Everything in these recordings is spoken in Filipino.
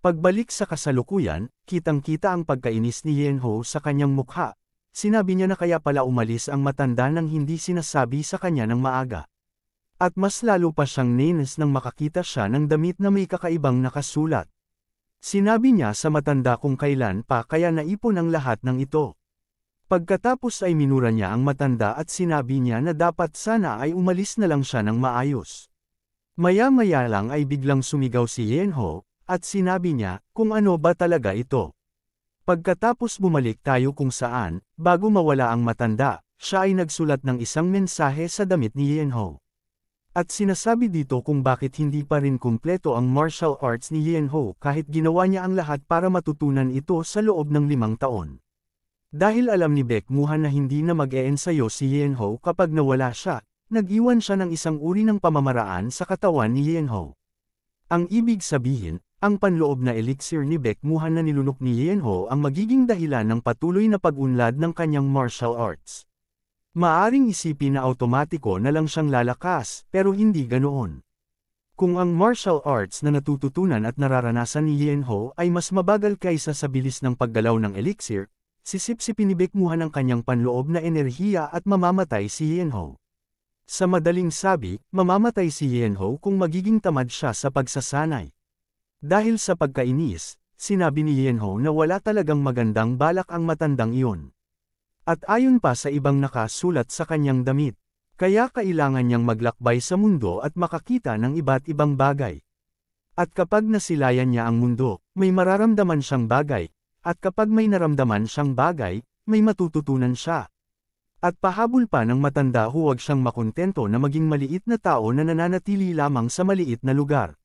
Pagbalik sa kasalukuyan, kitang-kita ang pagkainis ni Yenho sa kanyang mukha. Sinabi niya na kaya pala umalis ang matanda nang hindi sinasabi sa kanya ng maaga. At mas lalo pa siyang nainis nang makakita siya ng damit na may kakaibang nakasulat. Sinabi niya sa matanda kung kailan pa kaya naipon ang lahat ng ito. Pagkatapos ay minura niya ang matanda at sinabi niya na dapat sana ay umalis na lang siya ng maayos. Maya-maya lang ay biglang sumigaw si Yenho, at sinabi niya, kung ano ba talaga ito. Pagkatapos bumalik tayo kung saan, bago mawala ang matanda, siya ay nagsulat ng isang mensahe sa damit ni Yenho. At sinasabi dito kung bakit hindi pa rin kumpleto ang martial arts ni Yenho kahit ginawa niya ang lahat para matutunan ito sa loob ng 5 taon. Dahil alam ni Baekmuhan na hindi na mag-eensayo si Yenho kapag nawala siya, nag-iwan siya ng isang uri ng pamamaraan sa katawan ni Yenho. Ang ibig sabihin, ang panloob na elixir ni Baekmuhan na nilunok ni Yenho ang magiging dahilan ng patuloy na pag-unlad ng kanyang martial arts. Maaring isipin na automatiko na lang siyang lalakas, pero hindi ganoon. Kung ang martial arts na natututunan at nararanasan ni Yenho ay mas mabagal kaysa sa bilis ng paggalaw ng elixir, sisipsipin ni Baekmuhan ang kanyang panloob na enerhiya at mamamatay si Yenho. Sa madaling sabi, mamamatay si Yenho kung magiging tamad siya sa pagsasanay. Dahil sa pagkainis, sinabi ni Yenho na wala talagang magandang balak ang matandang iyon. At ayon pa sa ibang nakasulat sa kanyang damit, kaya kailangan niyang maglakbay sa mundo at makakita ng iba't ibang bagay. At kapag nasilayan niya ang mundo, may mararamdaman siyang bagay, at kapag may naramdaman siyang bagay, may matututunan siya. At pahabol pa ng matanda huwag siyang makontento na maging maliit na tao na nananatili lamang sa maliit na lugar.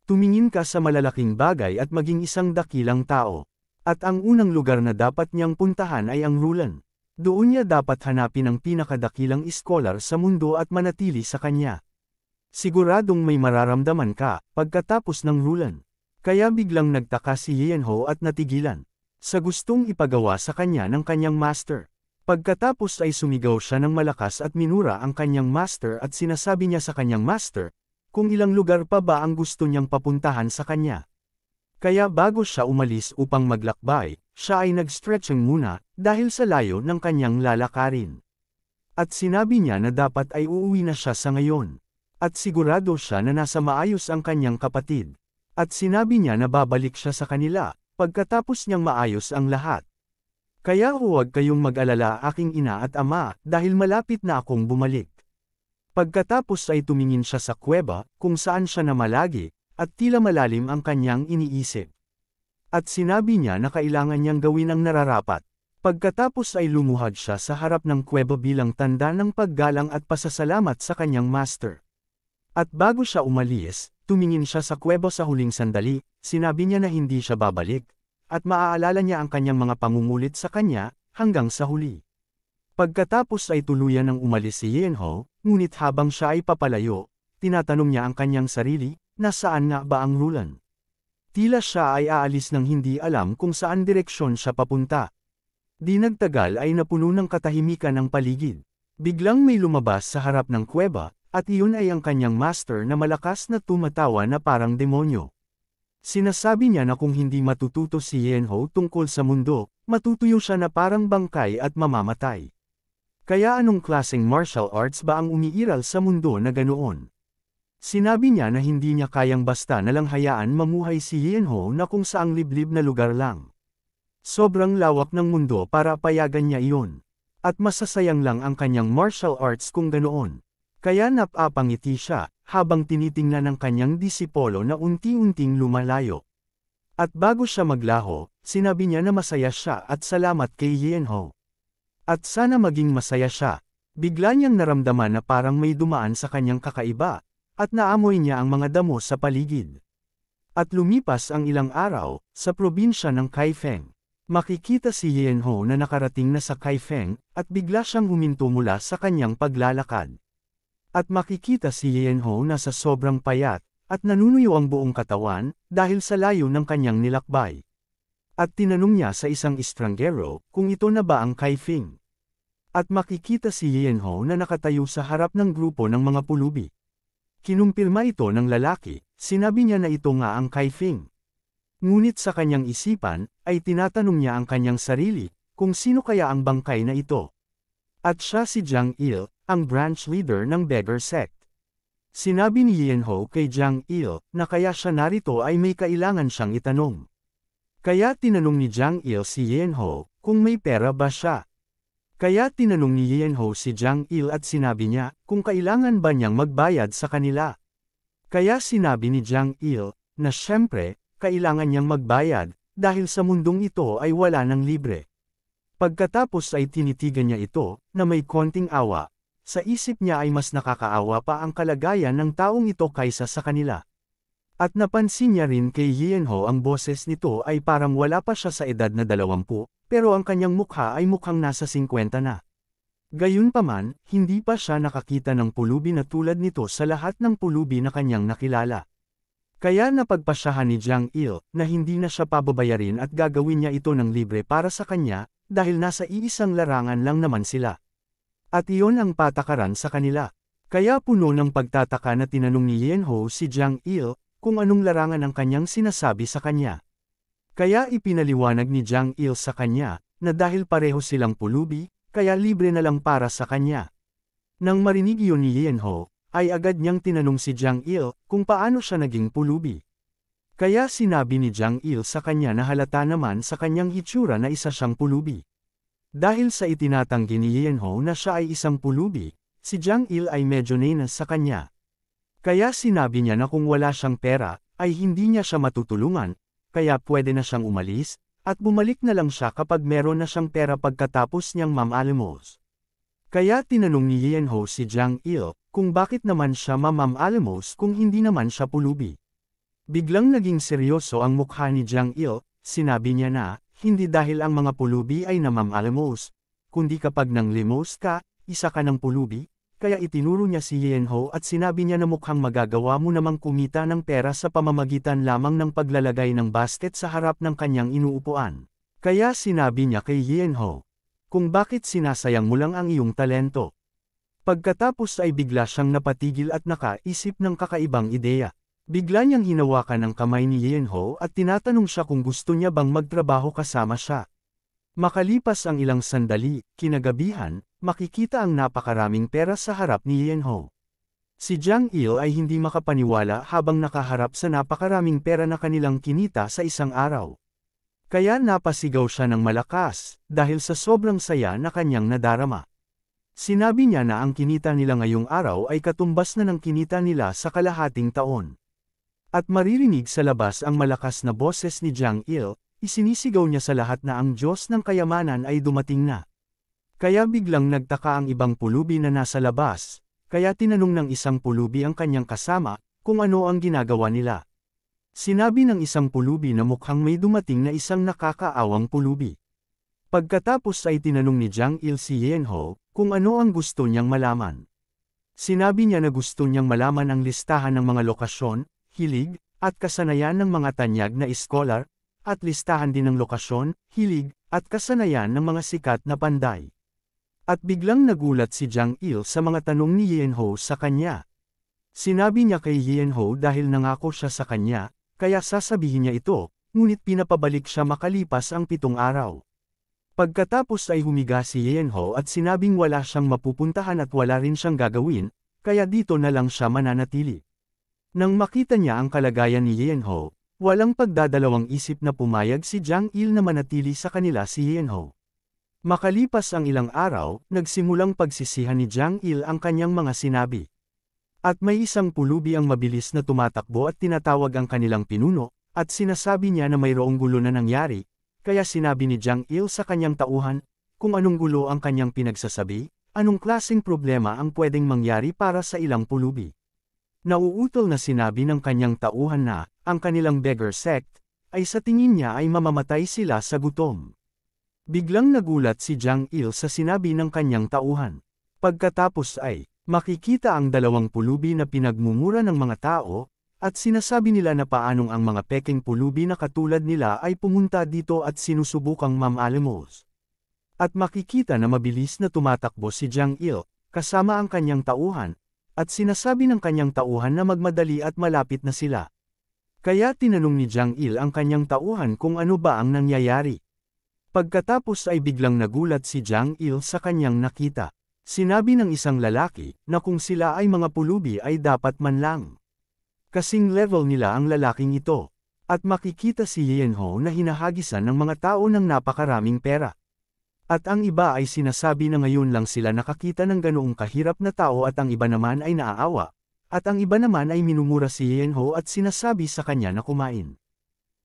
Tumingin ka sa malalaking bagay at maging isang dakilang tao. At ang unang lugar na dapat niyang puntahan ay ang Rulan. Doon niya dapat hanapin ang pinakadakilang iskolar sa mundo at manatili sa kanya. Siguradong may mararamdaman ka, pagkatapos ng Rulan. Kaya biglang nagtaka si Yenho at natigilan. Sa gustong ipagawa sa kanya ng kanyang master. Pagkatapos ay sumigaw siya ng malakas at minura ang kanyang master at sinasabi niya sa kanyang master, kung ilang lugar pa ba ang gusto niyang papuntahan sa kanya. Kaya bago siya umalis upang maglakbay, siya ay nag-stretching muna, dahil sa layo ng kanyang lalakarin. At sinabi niya na dapat ay uuwi na siya sa ngayon. At sigurado siya na nasa maayos ang kanyang kapatid. At sinabi niya na babalik siya sa kanila, pagkatapos niyang maayos ang lahat. Kaya huwag kayong mag-alala aking ina at ama, dahil malapit na akong bumalik. Pagkatapos ay tumingin siya sa kuweba, kung saan siya namalagi, at tila malalim ang kanyang iniisip. At sinabi niya na kailangan niyang gawin ang nararapat. Pagkatapos ay lumuhad siya sa harap ng kuweba bilang tanda ng paggalang at pasasalamat sa kanyang master. At bago siya umalis, tumingin siya sa kuweba sa huling sandali, sinabi niya na hindi siya babalik, at maaalala niya ang kanyang mga pangungulit sa kanya, hanggang sa huli. Pagkatapos ay tuluyan ng umalis si Yenho, ngunit habang siya ay papalayo, tinatanong niya ang kanyang sarili, nasaan nga ba ang Rulan? Tila siya ay aalis nang hindi alam kung saan direksyon siya papunta. Di nagtagal ay napuno ng katahimikan ang paligid. Biglang may lumabas sa harap ng kuweba, at iyon ay ang kanyang master na malakas na tumatawa na parang demonyo. Sinasabi niya na kung hindi matututo si Yenho tungkol sa mundo, matutuyo siya na parang bangkay at mamamatay. Kaya anong klaseng martial arts ba ang umiiral sa mundo na ganoon? Sinabi niya na hindi niya kayang basta na lang hayaan mamuhay si Yenho na kung saang liblib na lugar lang. Sobrang lawak ng mundo para payagan niya iyon. At masasayang lang ang kanyang martial arts kung ganoon. Kaya napapangiti siya, habang tinitingnan ng kanyang disipolo na unti-unting lumalayo. At bago siya maglaho, sinabi niya na masaya siya at salamat kay Yenho. At sana maging masaya siya. Bigla niyang naramdaman na parang may dumaan sa kanyang kakaiba, at naamoy niya ang mga damo sa paligid. At lumipas ang ilang araw, sa probinsya ng Kaifeng. Makikita si Yenho na nakarating na sa Kaifeng, at bigla siyang huminto mula sa kanyang paglalakad. At makikita si Yenho na sa sobrang payat, at nanunuyo ang buong katawan, dahil sa layo ng kanyang nilakbay. At tinanong niya sa isang estranggero, kung ito na ba ang Kaifeng. At makikita si Yenho na nakatayo sa harap ng grupo ng mga pulubi. Kinumpirma ito ng lalaki, sinabi niya na ito nga ang Kaifeng. Ngunit sa kanyang isipan, ay tinatanong niya ang kanyang sarili, kung sino kaya ang bangkay na ito. At siya si Jiang Il, ang branch leader ng Beggar Sect. Sinabi ni Yen Ho kay Jiang Il, na kaya siya narito ay may kailangan siyang itanong. Kaya tinanong ni Jiang Il si Yen Ho, kung may pera ba siya. Kaya tinanong ni Yen Ho si Jiang Il at sinabi niya, kung kailangan ba niyang magbayad sa kanila. Kaya sinabi ni Jiang Il, na syempre, kailangan niyang magbayad, dahil sa mundong ito ay wala ng libre. Pagkatapos ay tinitigan niya ito, na may konting awa. Sa isip niya ay mas nakakaawa pa ang kalagayan ng taong ito kaysa sa kanila. At napansin niya rin kay Yen Ho ang boses nito ay parang wala pa siya sa edad na 20, pero ang kanyang mukha ay mukhang nasa 50 na. Gayunpaman, hindi pa siya nakakita ng pulubi na tulad nito sa lahat ng pulubi na kanyang nakilala. Kaya napagpasyahan ni Jiang Il, na hindi na siya pababayarin at gagawin niya ito ng libre para sa kanya, dahil nasa iisang larangan lang naman sila. At iyon ang patakaran sa kanila. Kaya puno ng pagtataka na tinanong ni Yen Ho si Jiang Il, kung anong larangan ang kanyang sinasabi sa kanya. Kaya ipinaliwanag ni Jiang Il sa kanya, na dahil pareho silang pulubi, kaya libre na lang para sa kanya. Nang marinig iyon ni Yen Ho, ay agad niyang tinanong si Jiang Il, kung paano siya naging pulubi. Kaya sinabi ni Jiang Il sa kanya na halata naman sa kanyang hitsura na isa siyang pulubi. Dahil sa itinatanggi ni Yen Ho na siya ay isang pulubi, si Jiang Il ay medyo nainas sa kanya. Kaya sinabi niya na kung wala siyang pera, ay hindi niya siya matutulungan, kaya pwede na siyang umalis, at bumalik na lang siya kapag meron na siyang pera pagkatapos niyang mamaalemos. Kaya tinanong ni Yen Ho si Jiang Il, kung bakit naman siya mamaalemos kung hindi naman siya pulubi. Biglang naging seryoso ang mukha ni Jiang Il, sinabi niya na, hindi dahil ang mga pulubi ay namamaalemos, kundi kapag nang limos ka, isa ka ng pulubi, kaya itinuro niya si Yen Ho at sinabi niya na mukhang magagawa mo namang kumita ng pera sa pamamagitan lamang ng paglalagay ng basket sa harap ng kanyang inuupuan. Kaya sinabi niya kay Yen Ho, kung bakit sinasayang mo lang ang iyong talento. Pagkatapos ay bigla siyang napatigil at nakaisip ng kakaibang ideya. Bigla niyang hinawakan ang kamay ni Yen Ho at tinatanong siya kung gusto niya bang magtrabaho kasama siya. Makalipas ang ilang sandali, kinagabihan, makikita ang napakaraming pera sa harap ni Yen Ho. Si Jiang Il ay hindi makapaniwala habang nakaharap sa napakaraming pera na kanilang kinita sa isang araw. Kaya napasigaw siya ng malakas, dahil sa sobrang saya na kanyang nadarama. Sinabi niya na ang kinita nila ngayong araw ay katumbas na ng kinita nila sa kalahating taon. At maririnig sa labas ang malakas na boses ni Jiang Il, isinisigaw niya sa lahat na ang Diyos ng kayamanan ay dumating na. Kaya biglang nagtaka ang ibang pulubi na nasa labas, kaya tinanong ng isang pulubi ang kanyang kasama, kung ano ang ginagawa nila. Sinabi ng isang pulubi na mukhang may dumating na isang nakakaawang pulubi. Pagkatapos ay tinanong ni Jiang Il si Yen Ho, kung ano ang gusto niyang malaman. Sinabi niya na gusto niyang malaman ang listahan ng mga lokasyon, hilig, at kasanayan ng mga tanyag na iskolar, at listahan din ng lokasyon, hilig, at kasanayan ng mga sikat na panday. At biglang nagulat si Jiang Il sa mga tanong ni Yen Ho sa kanya. Sinabi niya kay Yen Ho dahil nangako siya sa kanya, kaya sasabihin niya ito, ngunit pinapabalik siya makalipas ang 7 araw. Pagkatapos ay humiga si Yen Ho at sinabing wala siyang mapupuntahan at wala rin siyang gagawin, kaya dito na lang siya mananatili. Nang makita niya ang kalagayan ni Yen Ho, walang pagdadalawang isip na pumayag si Jiang Il na manatili sa kanila si Yen Ho. Makalipas ang ilang araw, nagsimulang pagsisihan ni Jiang Il ang kanyang mga sinabi. At may isang pulubi ang mabilis na tumatakbo at tinatawag ang kanilang pinuno, at sinasabi niya na mayroong gulo na nangyari, kaya sinabi ni Jiang Il sa kanyang tauhan, kung anong gulo ang kanyang pinagsasabi, anong klaseng problema ang pwedeng mangyari para sa ilang pulubi. Nauutol na sinabi ng kanyang tauhan na, ang kanilang Beggar Sect, ay sa tingin niya ay mamamatay sila sa gutom. Biglang nagulat si Jiang Il sa sinabi ng kanyang tauhan. Pagkatapos ay, makikita ang 2 pulubi na pinagmumura ng mga tao, at sinasabi nila na paanong ang mga peking pulubi na katulad nila ay pumunta dito at sinusubukang mamaalemos. At makikita na mabilis na tumatakbo si Jiang Il, kasama ang kanyang tauhan, at sinasabi ng kanyang tauhan na magmadali at malapit na sila. Kaya tinanong ni Jiang Il ang kanyang tauhan kung ano ba ang nangyayari. Pagkatapos ay biglang nagulat si Jiang Il sa kanyang nakita. Sinabi ng isang lalaki na kung sila ay mga pulubi ay dapat man lang kasing level nila ang lalaking ito. At makikita si Yenho na hinahagisan ng mga tao ng napakaraming pera. At ang iba ay sinasabi na ngayon lang sila nakakita ng ganoong kahirap na tao at ang iba naman ay naaawa. At ang iba naman ay minumura si Yenho at sinasabi sa kanya na kumain.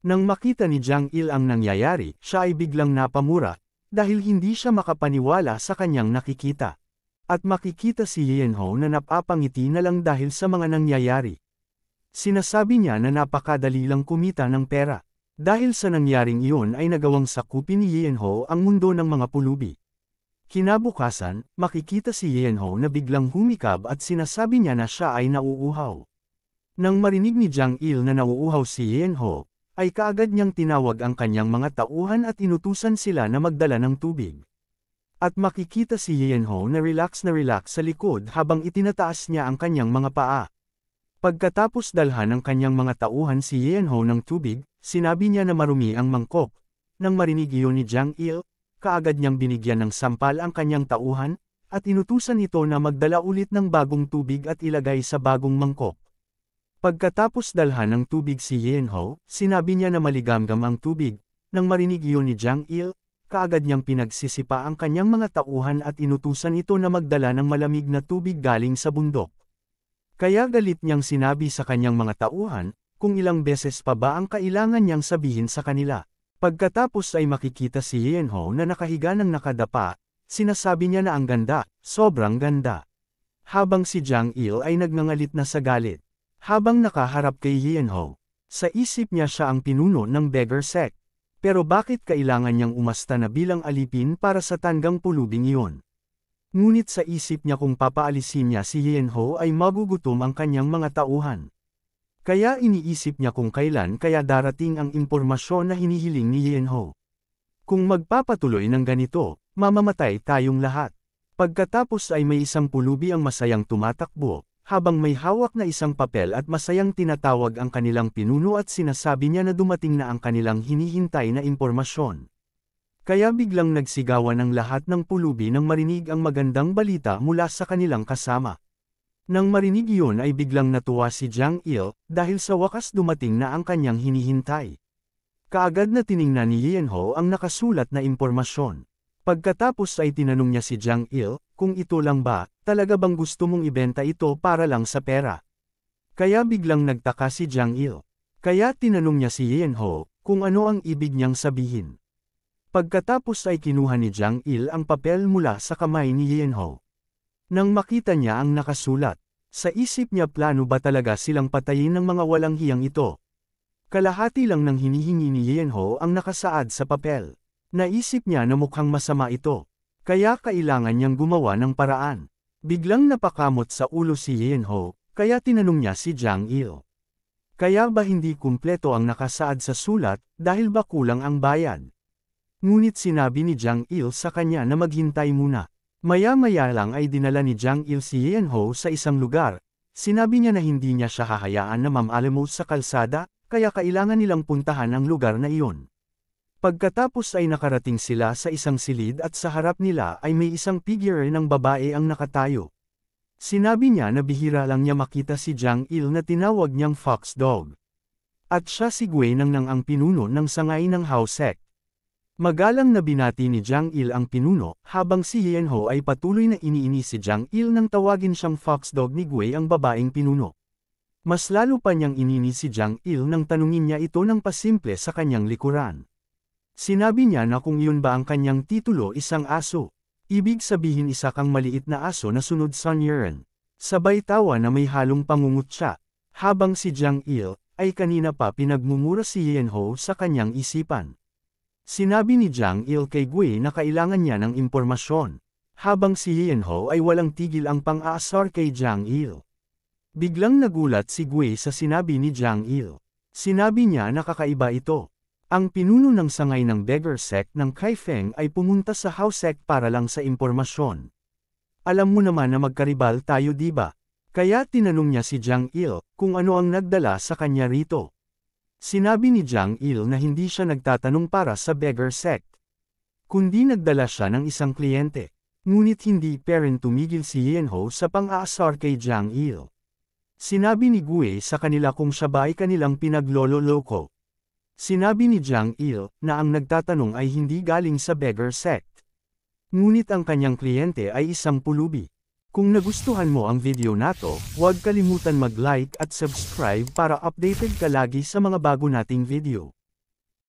Nang makita ni Jiang Il ang nangyayari, siya ay biglang napamura, dahil hindi siya makapaniwala sa kanyang nakikita. At makikita si Yenho na napapangiti na lang dahil sa mga nangyayari. Sinasabi niya na napakadali lang kumita ng pera. Dahil sa nangyaring iyon ay nagawang sakupin ni Yenho ang mundo ng mga pulubi. Kinabukasan, makikita si Yenho na biglang humikab at sinasabi niya na siya ay nauuhaw. Nang marinig ni Jiang Il na nauuhaw si Yenho, ay kaagad niyang tinawag ang kanyang mga tauhan at inutusan sila na magdala ng tubig. At makikita si Yenho na relax sa likod habang itinataas niya ang kanyang mga paa. Pagkatapos dalhan ng kanyang mga tauhan si Yenho ng tubig, sinabi niya na marumi ang mangkok. Nang marinig iyon ni Jiang Il, kaagad niyang binigyan ng sampal ang kanyang tauhan, at inutusan ito na magdala ulit ng bagong tubig at ilagay sa bagong mangkok. Pagkatapos dalhan ng tubig si Yenho, sinabi niya na maligamgam ang tubig. Nang marinig iyon ni Jiang Il, kaagad niyang pinagsisipa ang kanyang mga tauhan at inutusan ito na magdala ng malamig na tubig galing sa bundok. Kaya galit niyang sinabi sa kanyang mga tauhan, kung ilang beses pa ba ang kailangan niyang sabihin sa kanila. Pagkatapos ay makikita si Yenho na nakahiga ng nakadapa, sinasabi niya na ang ganda, sobrang ganda. Habang si Jiang Il ay nagngangalit na sa galit. Habang nakaharap kay Yenho, sa isip niya siya ang pinuno ng beggar sect. Pero bakit kailangan niyang umasta na bilang alipin para sa tanggang pulubing iyon? Ngunit sa isip niya kung papaalisin niya si Yenho ay magugutom ang kanyang mga tauhan. Kaya iniisip niya kung kailan kaya darating ang impormasyon na hinihiling ni Yenho. Kung magpapatuloy ng ganito, mamamatay tayong lahat. Pagkatapos ay may isang pulubi ang masayang tumatakbo, habang may hawak na isang papel at masayang tinatawag ang kanilang pinuno at sinasabi niya na dumating na ang kanilang hinihintay na impormasyon. Kaya biglang nagsigawan ang lahat ng pulubi nang marinig ang magandang balita mula sa kanilang kasama. Nang marinig iyon ay biglang natuwa si Jiang Il, dahil sa wakas dumating na ang kanyang hinihintay. Kaagad na tiningnan ni Yenho ang nakasulat na impormasyon. Pagkatapos ay tinanong niya si Jiang Il, kung ito lang ba, talaga bang gusto mong ibenta ito para lang sa pera? Kaya biglang nagtaka si Jiang Il. Kaya tinanong niya si Yenho, kung ano ang ibig niyang sabihin. Pagkatapos ay kinuha ni Jiang Il ang papel mula sa kamay ni Yenho. Nang makita niya ang nakasulat, sa isip niya plano ba talaga silang patayin ng mga walang hiyang ito? Kalahati lang ng hinihingi ni Yenho ang nakasaad sa papel. Naisip niya na mukhang masama ito. Kaya kailangan niyang gumawa ng paraan. Biglang napakamot sa ulo si Yenho, kaya tinanong niya si Jiang Il. Kaya ba hindi kumpleto ang nakasaad sa sulat, dahil ba kulang ang bayad? Ngunit sinabi ni Jiang Il sa kanya na maghintay muna. Maya-maya lang ay dinala ni Jiang Il si Yenho sa isang lugar. Sinabi niya na hindi niya siya hahayaan na mamalimos sa kalsada, kaya kailangan nilang puntahan ang lugar na iyon. Pagkatapos ay nakarating sila sa isang silid at sa harap nila ay may isang figure ng babae ang nakatayo. Sinabi niya na bihira lang niya makita si Jiang Il na tinawag niyang fox dog. At siya si Gui nang ang pinuno ng sangay ng Hao sect. Magalang na binati ni Jiang Il ang pinuno, habang si Yenho ay patuloy na iniini si Jiang Il nang tawagin siyang foxdog ni Gui ang babaeng pinuno. Mas lalo pa niyang inini si Jiang Il nang tanungin niya ito ng pasimple sa kanyang likuran. Sinabi niya na kung iyon ba ang kanyang titulo isang aso, ibig sabihin isa kang maliit na aso na sunod sa Yuren. Sabay tawa na may halong pangungutya, habang si Jiang Il ay kanina pa pinagmumura si Yenho sa kanyang isipan. Sinabi ni Jiang Il kay Gui na kailangan niya ng impormasyon, habang si Yenho ay walang tigil ang pang-aasar kay Jiang Il. Biglang nagulat si Gui sa sinabi ni Jiang Il. Sinabi niya na kakaiba ito. Ang pinuno ng sangay ng beggar sect ng Kaifeng ay pumunta sa Hao sect para lang sa impormasyon. Alam mo naman na magkaribal tayo diba? Kaya tinanong niya si Jiang Il kung ano ang nagdala sa kanya rito. Sinabi ni Jiang Il na hindi siya nagtatanong para sa beggar sect, kundi nagdala siya ng isang kliyente. Ngunit hindi pa rin tumigil si Yenho sa pang-aasar kay Jiang Il. Sinabi ni Gue sa kanila kung siya ba ay kanilang pinaglolo-loko. Sinabi ni Jiang Il na ang nagtatanong ay hindi galing sa beggar sect, ngunit ang kanyang kliyente ay isang pulubi. Kung nagustuhan mo ang video nato, huwag kalimutan mag-like at subscribe para updated ka lagi sa mga bago nating video.